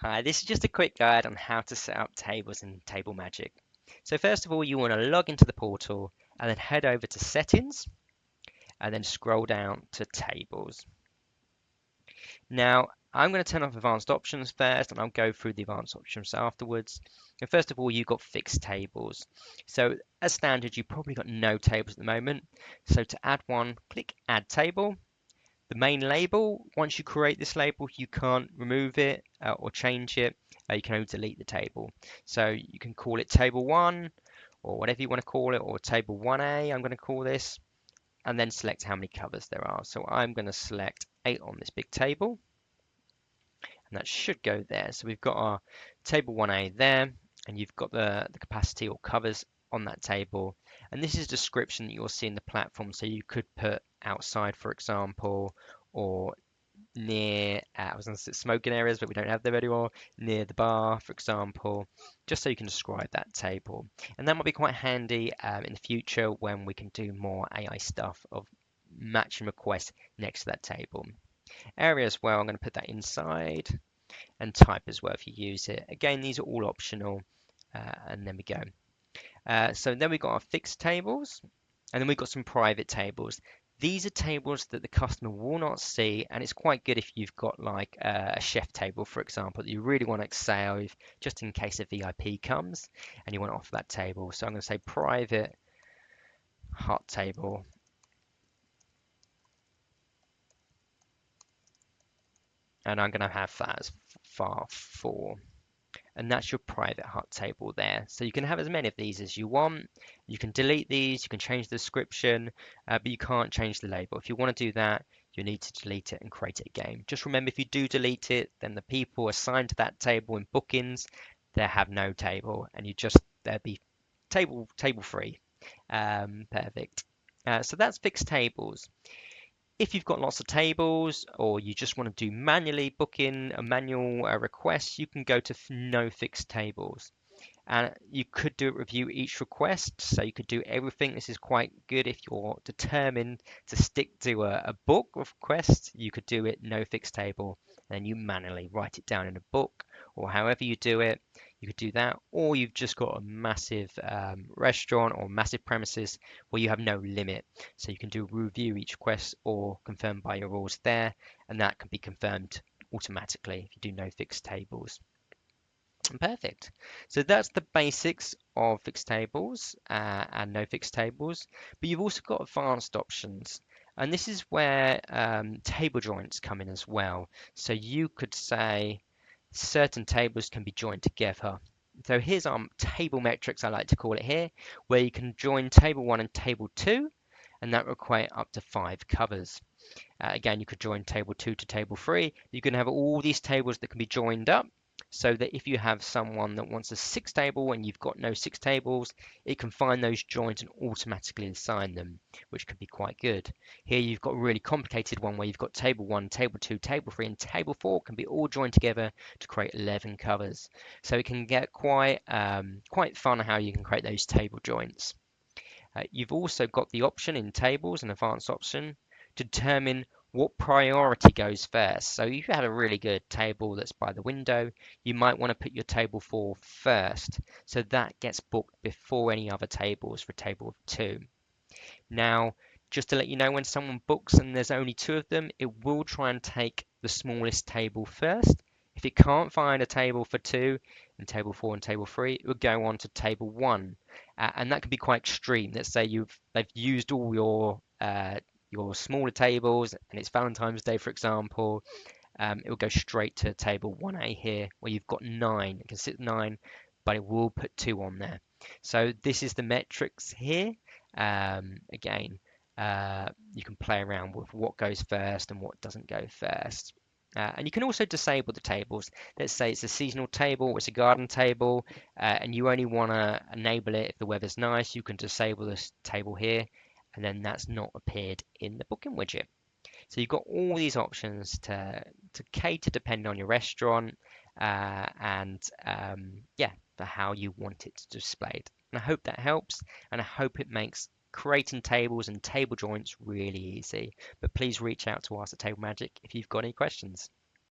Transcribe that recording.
Hi, this is just a quick guide on how to set up tables in TableMagic. So first of all, you want to log into the portal and then head over to Settings and then scroll down to Tables. Now, I'm going to turn off Advanced Options first and I'll go through the Advanced Options afterwards. And first of all, you've got Fixed Tables. So as standard, you've probably got no tables at the moment. So to add one, click Add Table. The main label, once you create this label, you can't remove it or change it. You can only delete the table. So you can call it table 1 or whatever you want to call it, or table 1A, I'm going to call this, and then select how many covers there are. So I'm going to select 8 on this big table, and that should go there. So we've got our table 1A there, and you've got the capacity or covers on that table. And this is a description that you'll see in the platform. So you could put outside, for example, or near, I was going to say smoking areas, but we don't have them anymore, near the bar, for example, just so you can describe that table. And that might be quite handy in the future when we can do more AI stuff of matching requests next to that table. Area as well, I'm going to put that inside, and type as well if you use it. Again, these are all optional, and then we go. So then we've got our fixed tables, and then we've got some private tables. These are tables that the customer will not see, and it's quite good if you've got like a chef table, for example, that you really want to save just in case a VIP comes and you want to offer that table. So I'm going to say private hot table, and I'm going to have that as far 4. And that's your private hot table there. So you can have as many of these as you want. You can delete these, you can change the description, but you can't change the label. If you want to do that, you need to delete it and create it again. Just remember, if you do delete it, then the people assigned to that table in bookings, they have no table, and they'll be table free. Perfect. So that's fixed tables. If you've got lots of tables or you just want to do manually booking a manual request, you can go to no fixed tables. And you could do it review each request. So you could do everything. This is quite good if you're determined to stick to a book of requests. You could do it no fixed table. And then you manually write it down in a book or however you do it. You could do that. Or you've just got a massive restaurant or massive premises where you have no limit. So you can do review each request or confirm by your rules there. And that can be confirmed automatically if you do no fixed tables. Perfect. So that's the basics of fixed tables and no fixed tables, but you've also got advanced options. And this is where table joints come in as well. So you could say certain tables can be joined together. So here's our table metrics, I like to call it here, where you can join table 1 and table 2, and that will equate up to 5 covers. Again, you could join table 2 to table 3. You can have all these tables that can be joined up so that if you have someone that wants a 6 table and you've got no 6 tables, it can find those joints and automatically assign them, which can be quite good. Here you've got a really complicated one where you've got table 1, table 2, table 3, and table 4 can be all joined together to create 11 covers. So it can get quite fun how you can create those table joints. You've also got the option in tables, an advanced option, to determine what priority goes first. So if you had a really good table that's by the window, you might want to put your table 4 first. So that gets booked before any other tables for table 2. Now, just to let you know, when someone books and there's only 2 of them, it will try and take the smallest table first. If it can't find a table for 2 in table 4 and table 3, it will go on to table 1. And that can be quite extreme. Let's say they've used all your smaller tables and it's Valentine's Day, for example. It will go straight to table 1A here where you've got 9. It can sit 9, but it will put 2 on there. So this is the metrics here. Again, you can play around with what goes first and what doesn't go first. And you can also disable the tables. Let's say it's a seasonal table, it's a garden table, and you only want to enable it if the weather's nice. You can disable this table here, and then that's not appeared in the booking widget. So you've got all these options to cater depending on your restaurant and yeah, for how you want it displayed. And I hope that helps, and I hope it makes creating tables and table joints really easy. But please reach out to us at TableMagic if you've got any questions.